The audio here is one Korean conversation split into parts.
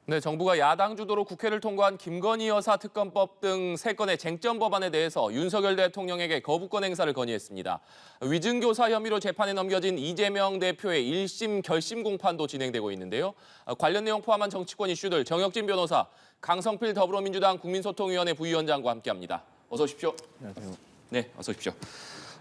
네, 정부가 야당 주도로 국회를 통과한 김건희 여사 특검법 등 3건의 쟁점 법안에 대해서 윤석열 대통령에게 거부권 행사를 건의했습니다. 위증교사 혐의로 재판에 넘겨진 이재명 대표의 1심 결심 공판도 진행되고 있는데요. 관련 내용 포함한 정치권 이슈들 정혁진 변호사, 강성필 더불어민주당 국민소통위원회 부위원장과 함께합니다. 어서 오십시오. 안녕하세요. 네, 어서 오십시오.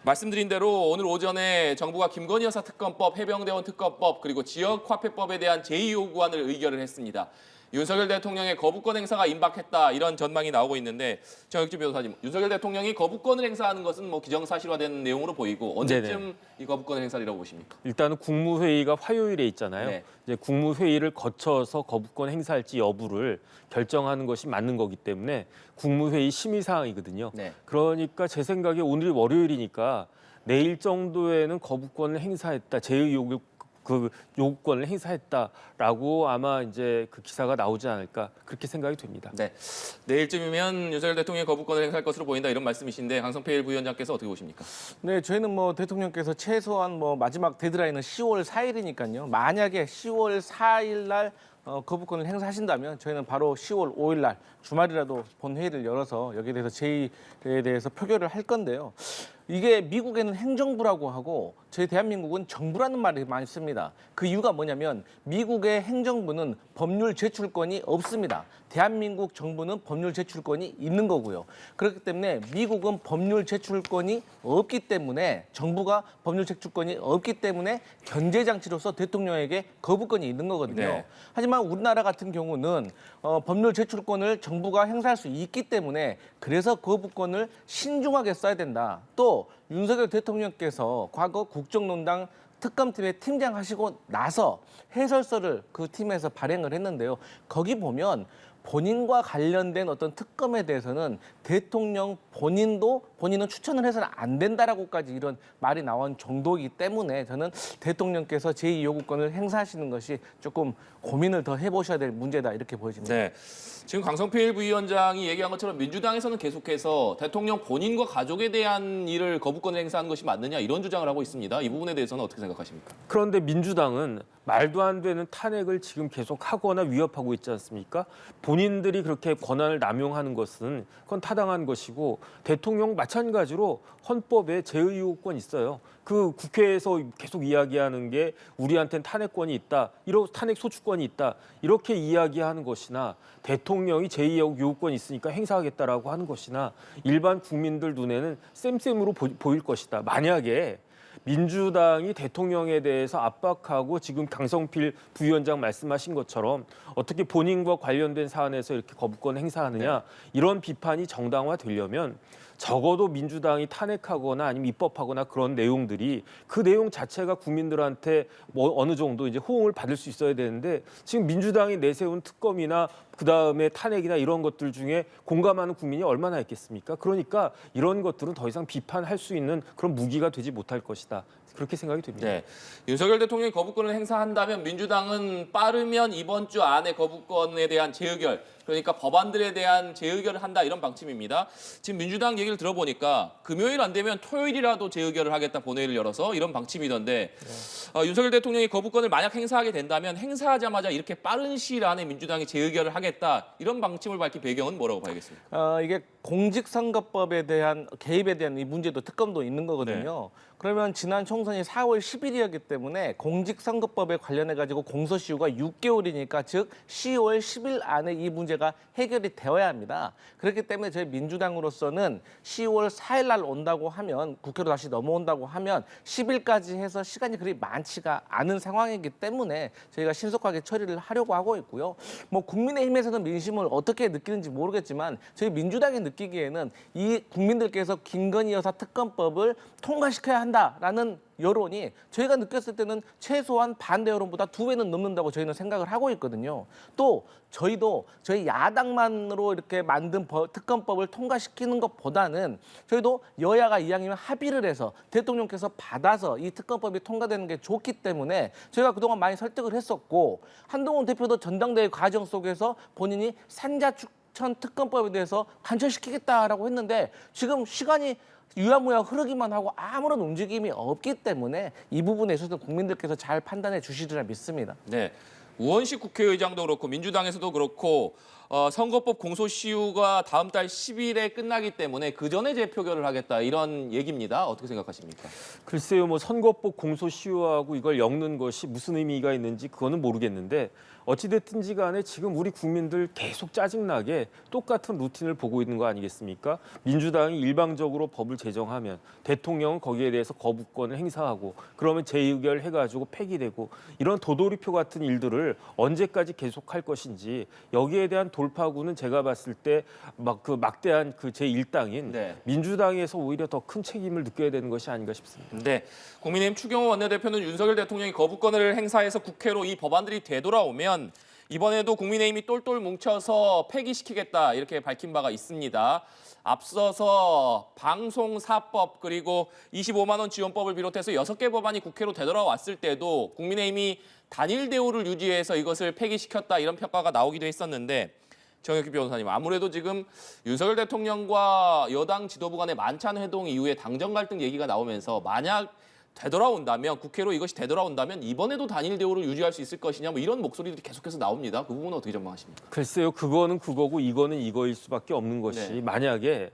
말씀드린 대로 오늘 오전에 정부가 김건희 여사 특검법, 해병대원 특검법, 그리고 지역화폐법에 대한 제2요구안을 의결을 했습니다. 윤석열 대통령의 거부권 행사가 임박했다, 이런 전망이 나오고 있는데 정혁진 변호사님, 윤석열 대통령이 거부권을 행사하는 것은 기정사실화된 내용으로 보이고 언제쯤 네네. 이 거부권 행사라고 보십니까? 일단은 국무회의가 화요일에 있잖아요. 네. 이제 국무회의를 거쳐서 거부권 행사할지 여부를 결정하는 것이 맞는 거기 때문에 국무회의 심의 사항이거든요. 네. 그러니까 제 생각에 오늘이 월요일이니까 내일 정도에는 거부권을 행사했다, 요구권을 행사했다라고 아마 이제 그 기사가 나오지 않을까, 그렇게 생각이 됩니다. 네, 내일쯤이면 윤석열 대통령이 거부권을 행사할 것으로 보인다, 이런 말씀이신데 강성필 부위원장께서 어떻게 보십니까? 네, 저희는 대통령께서 최소한 마지막 데드라인은 10월 4일이니까요. 만약에 10월 4일 날 거부권을 행사하신다면 저희는 바로 10월 5일 날 주말이라도 본회의를 열어서 여기에 대해서 제의에 대해서 표결을 할 건데요. 이게 미국에는 행정부라고 하고 저희 대한민국은 정부라는 말을 많이 씁니다. 그 이유가 뭐냐면 미국의 행정부는 법률 제출권이 없습니다. 대한민국 정부는 법률 제출권이 있는 거고요. 그렇기 때문에 미국은 법률 제출권이 없기 때문에, 정부가 법률 제출권이 없기 때문에 견제장치로서 대통령에게 거부권이 있는 거거든요. 네. 하지만 우리나라 같은 경우는 법률 제출권을 정부가 행사할 수 있기 때문에 그래서 거부권을 신중하게 써야 된다. 또 윤석열 대통령께서 과거 국정농단 특검팀의 팀장 하시고 나서 해설서를 그 팀에서 발행을 했는데요. 거기 보면 본인과 관련된 어떤 특검에 대해서는 대통령 본인은 추천을 해서는 안 된다라고까지 이런 말이 나온 정도이기 때문에 저는 대통령께서 제2요구권을 행사하시는 것이 조금 고민을 더 해보셔야 될 문제다, 이렇게 보여집니다. 네, 지금 강성필 부위원장이 얘기한 것처럼 민주당에서는 계속해서 대통령 본인과 가족에 대한 일을 거부권을 행사하는 것이 맞느냐, 이런 주장을 하고 있습니다. 이 부분에 대해서는 어떻게 생각하십니까? 그런데 민주당은 말도 안 되는 탄핵을 지금 계속 하거나 위협하고 있지 않습니까? 본인들이 그렇게 권한을 남용하는 것은 그건 타당한 것이고, 대통령 마찬가지로 헌법에 제의요구권 있어요. 그 국회에서 계속 이야기하는 게 우리한테는 탄핵권이 있다, 탄핵 소추권이 있다, 이렇게 이야기하는 것이나 대통령이 제2요구권이 있으니까 행사하겠다라고 하는 것이나 일반 국민들 눈에는 쌤쌤으로 보일 것이다. 만약에 민주당이 대통령에 대해서 압박하고 지금 강성필 부위원장 말씀하신 것처럼 어떻게 본인과 관련된 사안에서 이렇게 거부권 행사하느냐, 이런 비판이 정당화되려면 적어도 민주당이 탄핵하거나 아니면 입법하거나 그런 내용들이, 그 내용 자체가 국민들한테 어느 정도 이제 호응을 받을 수 있어야 되는데, 지금 민주당이 내세운 특검이나 그다음에 탄핵이나 이런 것들 중에 공감하는 국민이 얼마나 있겠습니까? 그러니까 이런 것들은 더 이상 비판할 수 있는 그런 무기가 되지 못할 것이다, 그렇게 생각이 됩니다. 네, 윤석열 대통령이 거부권을 행사한다면 민주당은 빠르면 이번 주 안에 거부권에 대한 재의결, 그러니까 법안들에 대한 재의결을 한다, 이런 방침입니다. 지금 민주당 얘기를 들어보니까 금요일 안 되면 토요일이라도 재의결을 하겠다, 본회의를 열어서, 이런 방침이던데 윤석열 대통령이 거부권을 만약 행사하게 된다면 행사하자마자 이렇게 빠른 시일 안에 민주당이 재의결을 하겠다, 이런 방침을 밝힌 배경은 뭐라고 봐야겠습니까? 이게 공직선거법에 대한 개입에 대한 이 문제도 특검도 있는 거거든요. 그러면 지난 총선이 4월 10일이었기 때문에 공직선거법에 관련해 가지고 공소시효가 6개월이니까 즉 10월 10일 안에 이 문제가 해결이 되어야 합니다. 그렇기 때문에 저희 민주당으로서는 10월 4일 날 온다고 하면, 국회로 다시 넘어온다고 하면 10일까지 해서 시간이 그리 많지가 않은 상황이기 때문에 저희가 신속하게 처리를 하려고 하고 있고요. 국민의힘에서는 민심을 어떻게 느끼는지 모르겠지만 저희 민주당이 느끼기에는 이 국민들께서 김건희 여사 특검법을 통과시켜야 한다라는 여론이 저희가 느꼈을 때는 최소한 반대 여론보다 2배는 넘는다고 저희는 생각을 하고 있거든요. 또 저희도 저희 야당만으로 이렇게 만든 특검법을 통과시키는 것보다는 저희도 여야가 이왕이면 합의를 해서 대통령께서 받아서 이 특검법이 통과되는 게 좋기 때문에 저희가 그동안 많이 설득을 했었고, 한동훈 대표도 전당대회 과정 속에서 본인이 산자추천 특검법에 대해서 관철시키겠다라고 했는데 지금 시간이 유야무야 흐르기만 하고 아무런 움직임이 없기 때문에 이 부분에 있어서 국민들께서 잘 판단해 주시리라 믿습니다. 네, 우원식 국회의장도 그렇고 민주당에서도 그렇고 선거법 공소시효가 다음 달 10일에 끝나기 때문에 그 전에 재표결을 하겠다 이런 얘기입니다. 어떻게 생각하십니까? 글쎄요, 뭐 선거법 공소시효하고 이걸 엮는 것이 무슨 의미가 있는지 그거는 모르겠는데 어찌됐든지 간에 지금 우리 국민들 계속 짜증나게 똑같은 루틴을 보고 있는 거 아니겠습니까? 민주당이 일방적으로 법을 제정하면 대통령은 거기에 대해서 거부권을 행사하고 그러면 재의결해가지고 폐기되고 이런 도돌이표 같은 일들을 언제까지 계속할 것인지 여기에 대한 돌파구는 제가 봤을 때 막 그 막대한 그 제1당인 네. 민주당에서 오히려 더 큰 책임을 느껴야 되는 것이 아닌가 싶습니다. 네, 국민의힘 추경호 원내대표는 윤석열 대통령이 거부권을 행사해서 국회로 이 법안들이 되돌아오면 이번에도 국민의힘이 똘똘 뭉쳐서 폐기시키겠다 이렇게 밝힌 바가 있습니다. 앞서서 방송사법 그리고 25만 원 지원법을 비롯해서 6개 법안이 국회로 되돌아왔을 때도 국민의힘이 단일 대우를 유지해서 이것을 폐기시켰다 이런 평가가 나오기도 했었는데 정혁기 변호사님, 아무래도 지금 윤석열 대통령과 여당 지도부 간의 만찬 회동 이후에 당정 갈등 얘기가 나오면서 만약 되돌아온다면 국회로 이것이 되돌아온다면 이번에도 단일 대우를 유지할 수 있을 것이냐 뭐 이런 목소리들이 계속해서 나옵니다. 그 부분은 어떻게 전망하십니까? 글쎄요, 그거는 그거고 이거는 이거일 수밖에 없는 것이 네. 만약에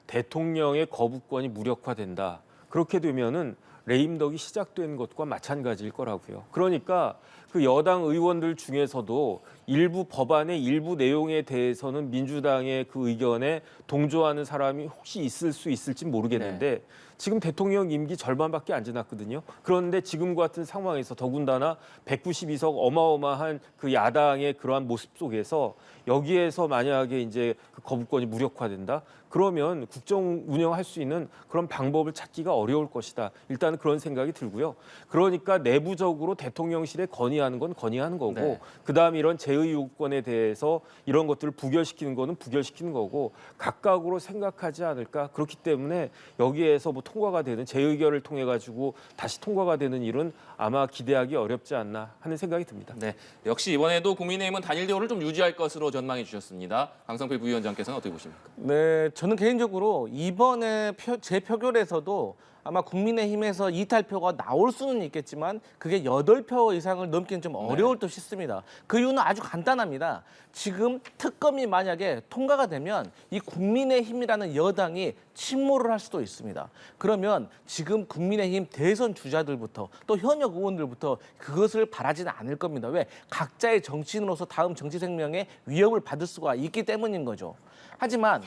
대통령의 거부권이 무력화된다. 그렇게 되면은 레임덕이 시작된 것과 마찬가지일 거라고요. 그러니까 그 여당 의원들 중에서도 일부 법안의 일부 내용에 대해서는 민주당의 그 의견에 동조하는 사람이 혹시 있을 수 있을지 모르겠는데 지금 대통령 임기 절반밖에 안 지났거든요. 그런데 지금 같은 상황에서 더군다나 192석 어마어마한 그 야당의 그러한 모습 속에서 여기에서 만약에 이제 그 거부권이 무력화된다. 그러면 국정 운영할 수 있는 그런 방법을 찾기가 어려울 것이다. 일단은 그런 생각이 들고요. 그러니까 내부적으로 대통령실에 건의하는 건 건의하는 거고 네. 그다음에 이런 제의 요건에 대해서 이런 것들을 부결시키는 거는 부결시키는 거고 각각으로 생각하지 않을까. 그렇기 때문에 여기에서 뭐 통과가 되는 재의결을 통해 가지고 다시 통과가 되는 일은 아마 기대하기 어렵지 않나 하는 생각이 듭니다. 네, 역시 이번에도 국민의힘은 단일 대우를 좀 유지할 것으로 전망해 주셨습니다. 강성필 부위원장께서는 어떻게 보십니까? 네, 저는 개인적으로 이번에 재표결에서도 아마 국민의힘에서 이탈표가 나올 수는 있겠지만 그게 8표 이상을 넘기는 좀 어려울 듯 싶습니다. 그 이유는 아주 간단합니다. 지금 특검이 만약에 통과가 되면 이 국민의힘이라는 여당이 침몰을 할 수도 있습니다. 그러면 지금 국민의힘 대선 주자들부터 또 현역 의원들부터 그것을 바라지는 않을 겁니다. 왜? 각자의 정치인으로서 다음 정치 생명에 위협을 받을 수가 있기 때문인 거죠. 하지만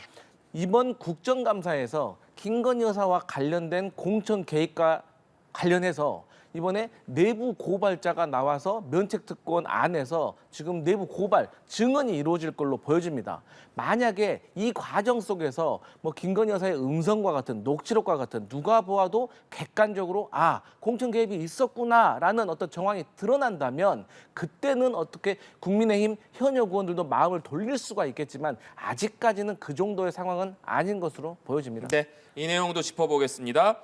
이번 국정감사에서 김건희 여사와 관련된 공천 개입과 관련해서 이번에 내부 고발자가 나와서 면책특권 안에서 지금 내부 고발 증언이 이루어질 걸로 보여집니다. 만약에 이 과정 속에서 뭐 김건희 여사의 음성과 같은 녹취록과 같은 누가 보아도 객관적으로 공천 개입이 있었구나라는 어떤 정황이 드러난다면 그때는 어떻게 국민의힘 현역 의원들도 마음을 돌릴 수가 있겠지만 아직까지는 그 정도의 상황은 아닌 것으로 보여집니다. 네, 이 내용도 짚어보겠습니다.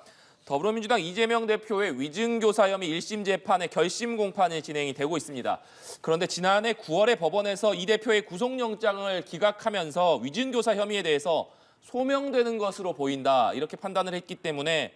더불어민주당 이재명 대표의 위증교사 혐의 1심 재판의 결심 공판이 진행이 되고 있습니다. 그런데 지난해 9월에 법원에서 이 대표의 구속영장을 기각하면서 위증교사 혐의에 대해서 소명되는 것으로 보인다 이렇게 판단을 했기 때문에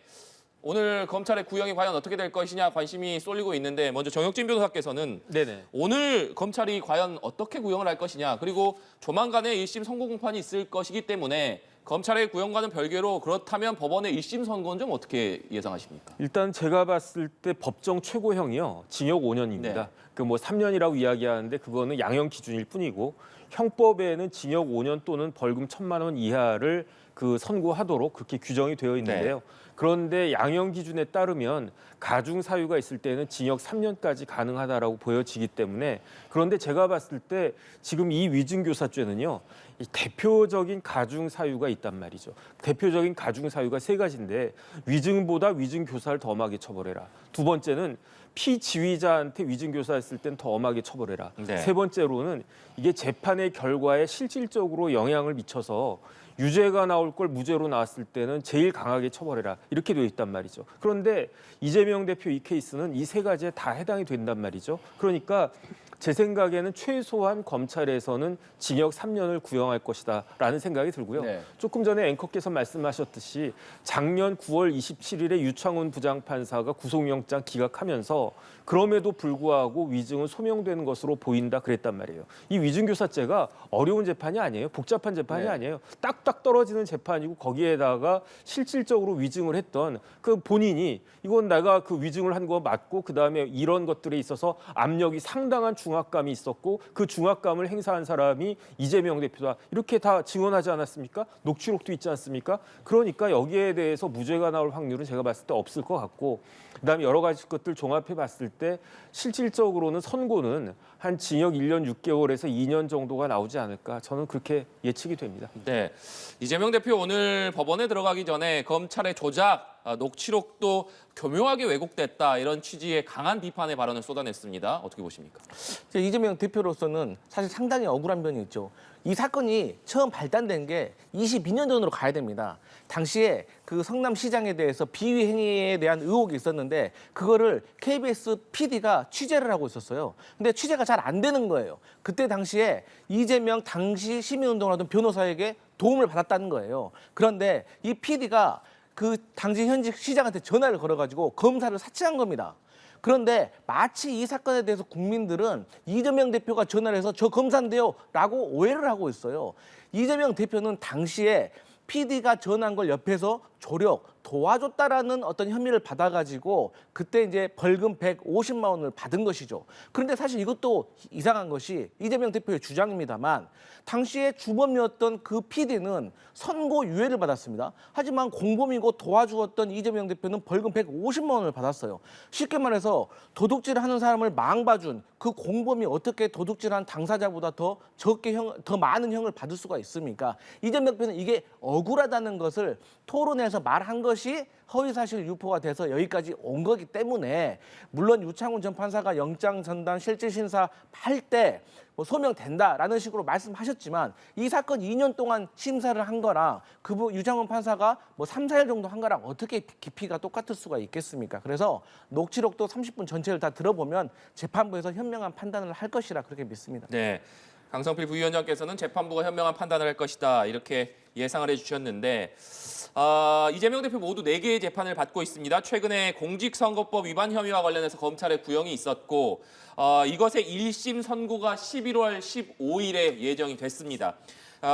오늘 검찰의 구형이 과연 어떻게 될 것이냐 관심이 쏠리고 있는데 먼저 정혁진 변호사께서는 네네. 오늘 검찰이 과연 어떻게 구형을 할 것이냐 그리고 조만간에 1심 선고 공판이 있을 것이기 때문에 검찰의 구형과는 별개로 그렇다면 법원의 1심 선고는 좀 어떻게 예상하십니까? 일단 제가 봤을 때 법정 최고형이요. 징역 5년입니다. 네. 그 뭐 3년이라고 이야기하는데 그거는 양형 기준일 뿐이고 형법에는 징역 5년 또는 벌금 1,000만 원 이하를 그 선고하도록 그렇게 규정이 되어 있는데요. 그런데 양형 기준에 따르면 가중 사유가 있을 때는 징역 3년까지 가능하다라고 보여지기 때문에 그런데 제가 봤을 때 지금 이 위증교사죄는요. 이 대표적인 가중 사유가 있단 말이죠. 대표적인 가중 사유가 3가지인데 위증보다 위증교사를 더 엄하게 처벌해라. 두 번째는 피지휘자한테 위증교사했을 땐 더 엄하게 처벌해라. 네. 세 번째로는 이게 재판의 결과에 실질적으로 영향을 미쳐서 유죄가 나올 걸 무죄로 나왔을 때는 제일 강하게 처벌해라. 이렇게 되어 있단 말이죠. 그런데 이재명 대표 이 케이스는 이 3가지에 다 해당이 된단 말이죠. 그러니까 제 생각에는 최소한 검찰에서는 징역 3년을 구형할 것이다라는 생각이 들고요. 네. 조금 전에 앵커께서 말씀하셨듯이 작년 9월 27일에 유창훈 부장판사가 구속영장 기각하면서 그럼에도 불구하고 위증은 소명되는 것으로 보인다 그랬단 말이에요. 이 위증교사죄가 어려운 재판이 아니에요. 복잡한 재판이 네. 아니에요. 딱딱 떨어지는 재판이고 거기에다가 실질적으로 위증을 했던 그 본인이 이건 내가 그 위증을 한 거 맞고 그다음에 이런 것들에 있어서 압력이 상당한 중압감이 있었고 그 중압감을 행사한 사람이 이재명 대표다. 이렇게 다 증언하지 않았습니까? 녹취록도 있지 않습니까? 그러니까 여기에 대해서 무죄가 나올 확률은 제가 봤을 때 없을 것 같고 그다음에 여러 가지 것들 종합해 봤을 때 실질적으로는 선고는 한 징역 1년 6개월에서 2년 정도가 나오지 않을까 저는 그렇게 예측이 됩니다. 네, 이재명 대표 오늘 법원에 들어가기 전에 검찰의 조작, 녹취록도 교묘하게 왜곡됐다 이런 취지의 강한 비판의 발언을 쏟아냈습니다. 어떻게 보십니까? 이재명 대표로서는 사실 상당히 억울한 면이 있죠. 이 사건이 처음 발단된 게 22년 전으로 가야 됩니다. 당시에 그 성남시장에 대해서 비위 행위에 대한 의혹이 있었는데 그거를 KBS PD가 취재를 하고 있었어요. 근데 취재가 잘 안 되는 거예요. 그때 당시에 이재명 당시 시민운동을 하던 변호사에게 도움을 받았다는 거예요. 그런데 이 PD가 그 당시 현직 시장한테 전화를 걸어가지고 검사를 사칭한 겁니다. 그런데 마치 이 사건에 대해서 국민들은 이재명 대표가 전화를 해서 저 검사인데요 라고 오해를 하고 있어요. 이재명 대표는 당시에 PD가 전화한 걸 옆에서 조력, 도와줬다라는 어떤 혐의를 받아가지고 그때 이제 벌금 150만 원을 받은 것이죠. 그런데 사실 이것도 이상한 것이 이재명 대표의 주장입니다만 당시에 주범이었던 그 PD는 선고 유예를 받았습니다. 하지만 공범이고 도와주었던 이재명 대표는 벌금 150만 원을 받았어요. 쉽게 말해서 도둑질을 하는 사람을 망봐준 그 공범이 어떻게 도둑질한 당사자보다 더 많은 형을 받을 수가 있습니까? 이재명 대표는 이게 억울하다는 것을 토론에서 말한 것이 허위사실 유포가 돼서 여기까지 온 거기 때문에 물론 유창훈 전 판사가 영장 전담 실질심사 할 때 뭐 소명된다라는 식으로 말씀하셨지만 이 사건 2년 동안 심사를 한 거랑 유창훈 판사가 뭐 3, 4일 정도 한 거랑 어떻게 깊이가 똑같을 수가 있겠습니까? 그래서 녹취록도 30분 전체를 다 들어보면 재판부에서 현명한 판단을 할 것이라 그렇게 믿습니다. 네, 강성필 부위원장께서는 재판부가 현명한 판단을 할 것이다 이렇게 예상을 해주셨는데 이재명 대표 모두 4개의 재판을 받고 있습니다. 최근에 공직선거법 위반 혐의와 관련해서 검찰의 구형이 있었고 이것의 1심 선고가 11월 15일에 예정이 됐습니다.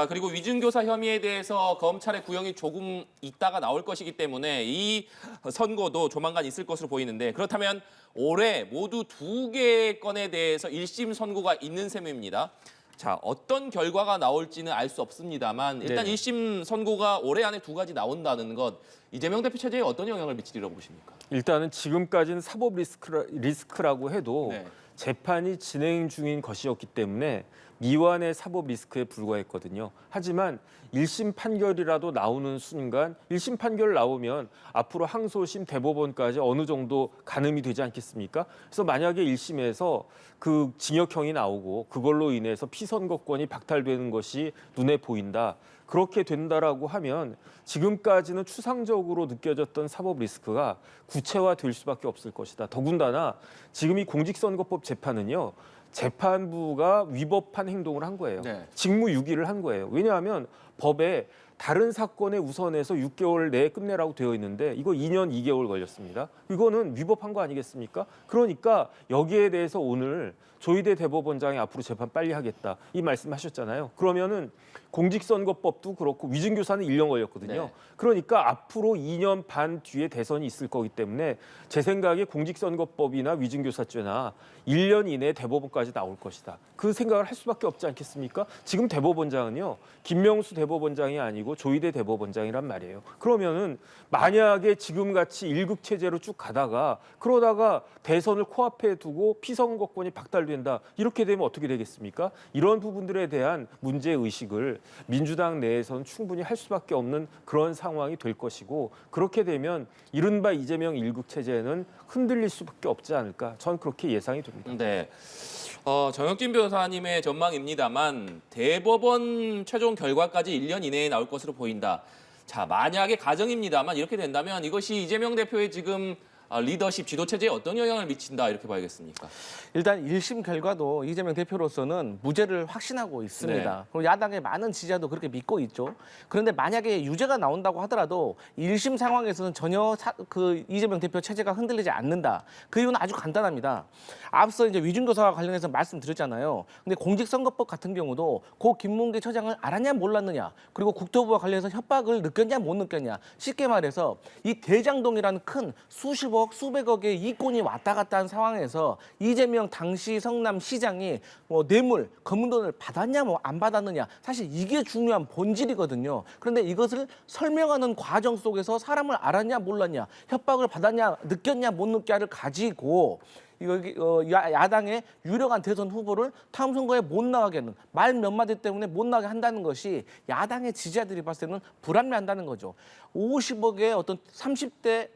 그리고 위증교사 혐의에 대해서 검찰의 구형이 조금 있다가 나올 것이기 때문에 이 선고도 조만간 있을 것으로 보이는데 그렇다면 올해 모두 2개의 건에 대해서 1심 선고가 있는 셈입니다. 자, 어떤 결과가 나올지는 알 수 없습니다만 일단 네. 1심 선고가 올해 안에 2가지 나온다는 것 이재명 대표 체제에 어떤 영향을 미치리라고 보십니까? 일단은 지금까지는 사법 리스크라고 해도 네. 재판이 진행 중인 것이었기 때문에 미완의 사법 리스크에 불과했거든요. 하지만 1심 판결이라도 나오는 순간 1심 판결 나오면 앞으로 항소심 대법원까지 어느 정도 가늠이 되지 않겠습니까? 그래서 만약에 1심에서 그 징역형이 나오고 그걸로 인해서 피선거권이 박탈되는 것이 눈에 보인다. 그렇게 된다라고 하면 지금까지는 추상적으로 느껴졌던 사법 리스크가 구체화될 수밖에 없을 것이다. 더군다나 지금 이 공직선거법 재판은요. 재판부가 위법한 행동을 한 거예요. 네. 직무유기를 한 거예요. 왜냐하면 법에 다른 사건에 우선해서 6개월 내에 끝내라고 되어 있는데 이거 2년 2개월 걸렸습니다. 이거는 위법한 거 아니겠습니까? 그러니까 여기에 대해서 오늘 조희대 대법원장이 앞으로 재판 빨리 하겠다 이 말씀하셨잖아요. 그러면은 공직선거법도 그렇고 위증교사는 1년 걸렸거든요. 네. 그러니까 앞으로 2년 반 뒤에 대선이 있을 거기 때문에 제 생각에 공직선거법이나 위증교사죄나 1년 이내에 대법원까지 나올 것이다. 그 생각을 할 수밖에 없지 않겠습니까? 지금 대법원장은요. 김명수 대법원장이 아니고 조희대 대법원장이란 말이에요. 그러면은 만약에 지금같이 1급 체제로 쭉 가다가 그러다가 대선을 코앞에 두고 피선거권이 박탈된다. 이렇게 되면 어떻게 되겠습니까? 이런 부분들에 대한 문제의식을 민주당 내에서는 충분히 할 수밖에 없는 그런 상황이 될 것이고 그렇게 되면 이른바 이재명 1급 체제는 흔들릴 수밖에 없지 않을까. 전 그렇게 예상이 됩니다. 네. 정혁진 변호사님의 전망입니다만 대법원 최종 결과까지 1년 이내에 나올 것으로 보인다. 자, 만약에 가정입니다만 이렇게 된다면 이것이 이재명 대표의 지금 리더십, 지도 체제에 어떤 영향을 미친다 이렇게 봐야겠습니까? 일단 1심 결과도 이재명 대표로서는 무죄를 확신하고 있습니다. 네. 그리고 야당의 많은 지지자도 그렇게 믿고 있죠. 그런데 만약에 유죄가 나온다고 하더라도 1심 상황에서는 전혀 그 이재명 대표 체제가 흔들리지 않는다. 그 이유는 아주 간단합니다. 앞서 이제 위중교사와 관련해서 말씀드렸잖아요. 근데 공직선거법 같은 경우도 고 김문기 처장을 알았냐 몰랐느냐, 그리고 국토부와 관련해서 협박을 느꼈냐 못 느꼈냐. 쉽게 말해서 이 대장동이라는 큰 수십억, 수백억의 이권이 왔다 갔다 한 상황에서 이재명 당시 성남시장이 뭐 뇌물, 검은 돈을 받았냐 뭐 안 받았느냐, 사실 이게 중요한 본질이거든요. 그런데 이것을 설명하는 과정 속에서 사람을 알았냐 몰랐냐, 협박을 받았냐 느꼈냐 못 느꼈냐를 가지고 야당의 유력한 대선 후보를 다음 선거에 못 나가게 하는, 말 몇 마디 때문에 못 나가게 한다는 것이 야당의 지지자들이 봤을 때는 불합리한다는 거죠. 50억의 어떤 30대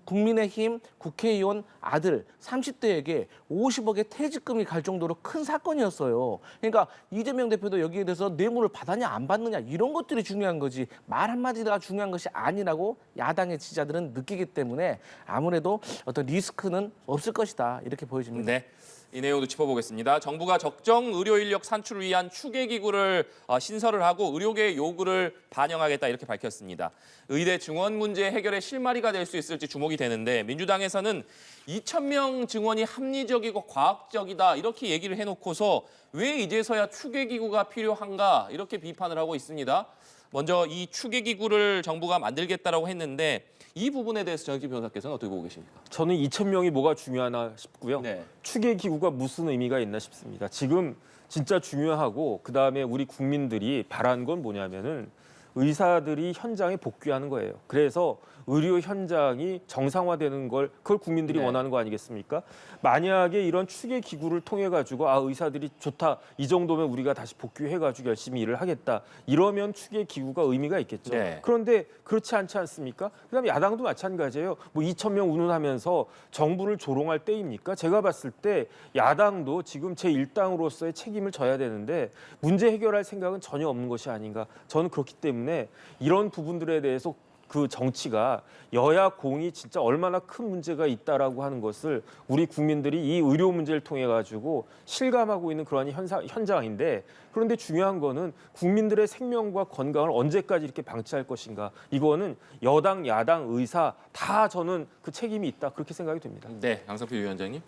국민의힘 국회의원 아들 30대에게 50억의 퇴직금이 갈 정도로 큰 사건이었어요. 그러니까 이재명 대표도 여기에 대해서 뇌물을 받았냐 안 받느냐 이런 것들이 중요한 거지, 말 한마디가 중요한 것이 아니라고 야당의 지지자들은 느끼기 때문에 아무래도 어떤 리스크는 없을 것이다 이렇게 보여집니다. 네. 이 내용도 짚어보겠습니다. 정부가 적정 의료 인력 산출을 위한 추계 기구를 신설을 하고 의료계의 요구를 반영하겠다 이렇게 밝혔습니다. 의대 증원 문제 해결의 실마리가 될 수 있을지 주목이 되는데 민주당에서는 2,000명 증원이 합리적이고 과학적이다 이렇게 얘기를 해놓고서 왜 이제서야 추계 기구가 필요한가 이렇게 비판을 하고 있습니다. 먼저 이 추계 기구를 정부가 만들겠다라고 했는데 이 부분에 대해서 정익진 변호사께서는 어떻게 보고 계십니까? 저는 2,000명이 뭐가 중요하나 싶고요. 네. 추계 기구가 무슨 의미가 있나 싶습니다. 지금 진짜 중요하고 그다음에 우리 국민들이 바라는 건 뭐냐면은 의사들이 현장에 복귀하는 거예요. 그래서 의료 현장이 정상화되는 걸 그걸 국민들이 네. 원하는 거 아니겠습니까? 만약에 이런 추계 기구를 통해 가지고 의사들이 좋다. 이 정도면 우리가 다시 복귀해 가지고 열심히 일을 하겠다. 이러면 추계 기구가 의미가 있겠죠. 네. 그런데 그렇지 않지 않습니까? 그다음에 야당도 마찬가지예요. 뭐 2,000명 운운하면서 정부를 조롱할 때입니까? 제가 봤을 때 야당도 지금 제1당으로서의 책임을 져야 되는데 문제 해결할 생각은 전혀 없는 것이 아닌가. 저는 그렇기 때문에 이런 부분들에 대해서 그 정치가 여야 공이 진짜 얼마나 큰 문제가 있다라고 하는 것을 우리 국민들이 이 의료 문제를 통해 가지고 실감하고 있는 그런 현장인데, 그런데 중요한 거는 국민들의 생명과 건강을 언제까지 이렇게 방치할 것인가. 이거는 여당, 야당, 의사 다 저는 그 책임이 있다 그렇게 생각이 됩니다. 네, 강성필 위원장님.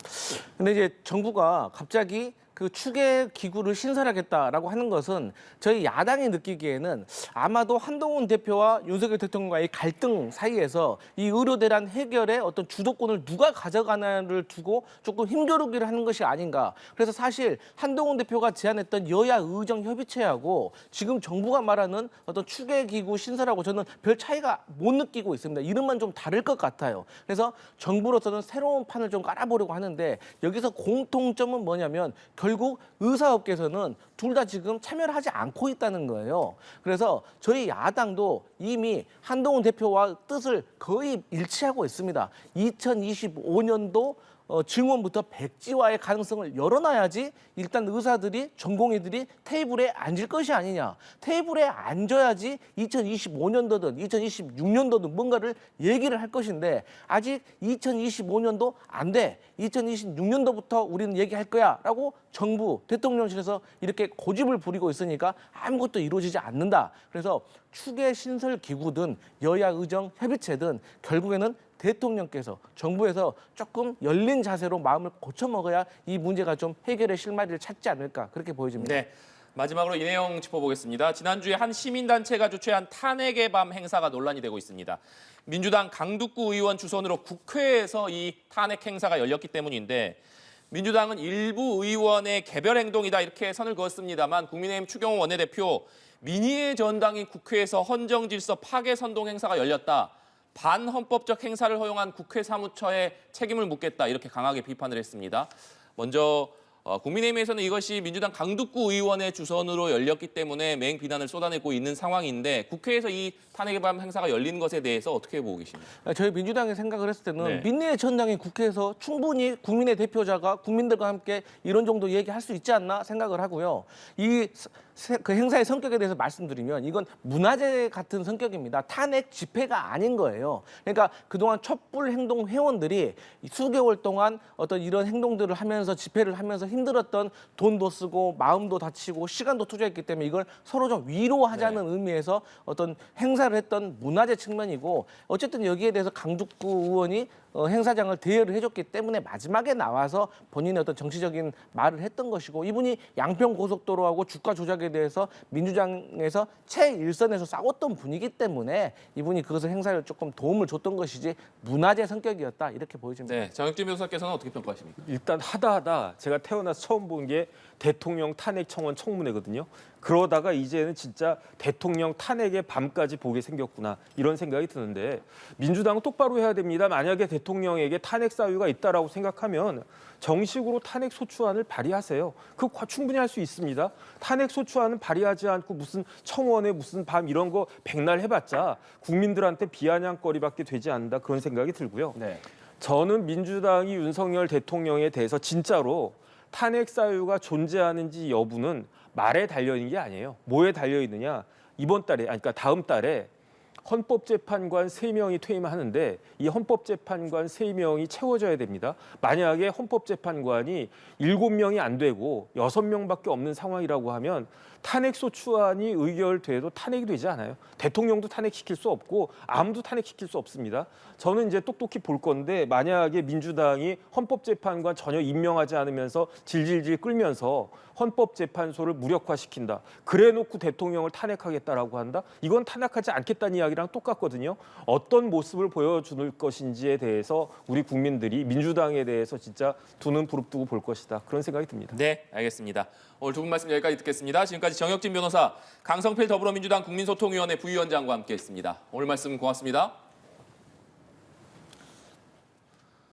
근데 이제 정부가 갑자기 그 추계 기구를 신설하겠다라고 하는 것은 저희 야당이 느끼기에는 아마도 한동훈 대표와 윤석열 대통령과의 갈등 사이에서 이 의료 대란 해결의 어떤 주도권을 누가 가져가나를 두고 조금 힘겨루기를 하는 것이 아닌가. 그래서 사실 한동훈 대표가 제안했던 여야 의정 협의체하고 지금 정부가 말하는 어떤 추계 기구 신설하고 저는 별 차이가 못 느끼고 있습니다. 이름만 좀 다를 것 같아요. 그래서 정부로서는 새로운 판을 좀 깔아보려고 하는데 여기서 공통점은 뭐냐면 결국 의사업계에서는 둘 다 지금 참여를 하지 않고 있다는 거예요. 그래서 저희 야당도 이미 한동훈 대표와 뜻을 거의 일치하고 있습니다. 2025년도 증원부터 백지화의 가능성을 열어놔야지 일단 의사들이, 전공의들이 테이블에 앉을 것이 아니냐. 테이블에 앉아야지 2025년도든 2026년도든 뭔가를 얘기를 할 것인데 아직 2025년도 안 돼. 2026년도부터 우리는 얘기할 거야 라고 정부, 대통령실에서 이렇게 고집을 부리고 있으니까 아무것도 이루어지지 않는다. 그래서 추계 신설 기구든 여야 의정 협의체든 결국에는 대통령께서 정부에서 조금 열린 자세로 마음을 고쳐 먹어야 이 문제가 좀 해결의 실마리를 찾지 않을까 그렇게 보여집니다. 네. 마지막으로 이 내용 짚어보겠습니다. 지난주에 한 시민단체가 주최한 탄핵의 밤 행사가 논란이 되고 있습니다. 민주당 강두구 의원 주선으로 국회에서 이 탄핵 행사가 열렸기 때문인데 민주당은 일부 의원의 개별 행동이다 이렇게 선을 그었습니다만 국민의힘 추경호 원내대표 민의의 전당이 국회에서 헌정질서 파괴 선동 행사가 열렸다. 반헌법적 행사를 허용한 국회 사무처에 책임을 묻겠다 이렇게 강하게 비판을 했습니다. 먼저 국민의힘에서는 이것이 민주당 강두구 의원의 주선으로 열렸기 때문에 맹 비난을 쏟아내고 있는 상황인데 국회에서 이 탄핵의 밤 행사가 열린 것에 대해서 어떻게 보고 계십니까? 저희 민주당이 생각을 했을 때는 네. 민의의 전당이 국회에서 충분히 국민의 대표자가 국민들과 함께 이런 정도 얘기할 수 있지 않나 생각을 하고요. 이 그 행사의 성격에 대해서 말씀드리면 이건 문화재 같은 성격입니다. 탄핵 집회가 아닌 거예요. 그러니까 그동안 촛불 행동 회원들이 수개월 동안 어떤 이런 행동들을 하면서 집회를 하면서 힘들었던 돈도 쓰고 마음도 다치고 시간도 투자했기 때문에 이걸 서로 좀 위로하자는 의미에서 어떤 행사를 했던 문화재 측면이고 어쨌든 여기에 대해서 강북구 의원이 행사장을 대여를 해줬기 때문에 마지막에 나와서 본인의 어떤 정치적인 말을 했던 것이고 이분이 양평 고속도로하고 주가 조작에 대해서 민주당에서 최일선에서 싸웠던 분이기 때문에 이분이 그것을 행사에 조금 도움을 줬던 것이지 문화재 성격이었다 이렇게 보여집니다. 네, 장혁진 변호사께서는 어떻게 평가하십니까? 일단 하다 제가 태어나서 처음 본 게 대통령 탄핵 청원 청문회거든요. 그러다가 이제는 진짜 대통령 탄핵의 밤까지 보게 생겼구나 이런 생각이 드는데 민주당은 똑바로 해야 됩니다. 만약에 대통령에게 탄핵 사유가 있다라고 생각하면 정식으로 탄핵 소추안을 발의하세요. 그거 충분히 할 수 있습니다. 탄핵 소추안은 발의하지 않고 무슨 청원에 무슨 밤 이런 거 백날 해봤자 국민들한테 비아냥거리밖에 되지 않는다 그런 생각이 들고요. 네. 저는 민주당이 윤석열 대통령에 대해서 진짜로 탄핵 사유가 존재하는지 여부는 말에 달려있는 게 아니에요. 뭐에 달려있느냐. 이번 달에, 그러니까 다음 달에 헌법재판관 3명이 퇴임하는데 이 헌법재판관 3명이 채워져야 됩니다. 만약에 헌법재판관이 7명이 안 되고 6명밖에 없는 상황이라고 하면 탄핵소추안이 의결돼도 탄핵이 되지 않아요. 대통령도 탄핵시킬 수 없고 아무도 탄핵시킬 수 없습니다. 저는 이제 똑똑히 볼 건데 만약에 민주당이 헌법재판관 전혀 임명하지 않으면서 질질질 끌면서 헌법재판소를 무력화시킨다. 그래놓고 대통령을 탄핵하겠다라고 한다. 이건 탄핵하지 않겠다는 이야기랑 똑같거든요. 어떤 모습을 보여줄 것인지에 대해서 우리 국민들이 민주당에 대해서 진짜 두 눈 부릅뜨고 볼 것이다. 그런 생각이 듭니다. 네, 알겠습니다. 오늘 두 분 말씀 여기까지 듣겠습니다. 지금까지 정혁진 변호사, 강성필 더불어민주당 국민소통위원회 부위원장과 함께했습니다. 오늘 말씀 고맙습니다.